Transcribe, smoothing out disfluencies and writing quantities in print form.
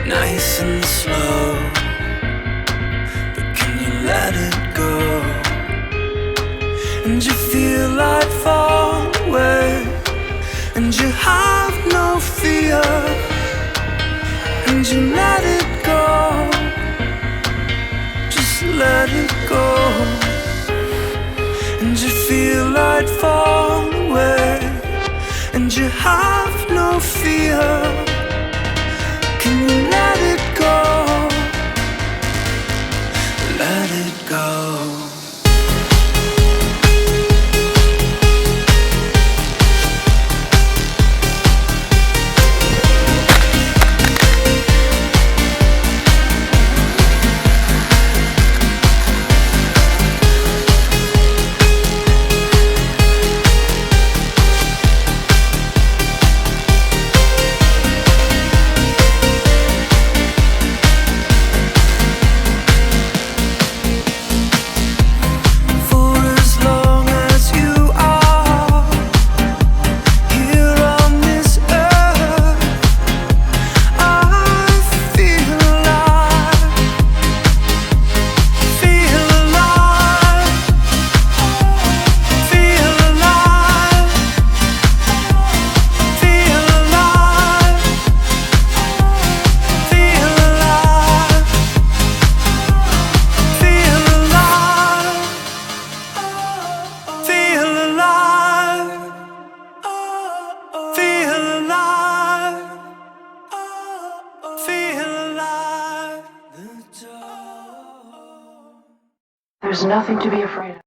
nice and slow, but can you let it go? And you feel like fall away, and you have no fear, and you let it go, just let it go. And you feel like fall away, and you have no fear. Can you let it go? Let it go. There's nothing to be afraid of.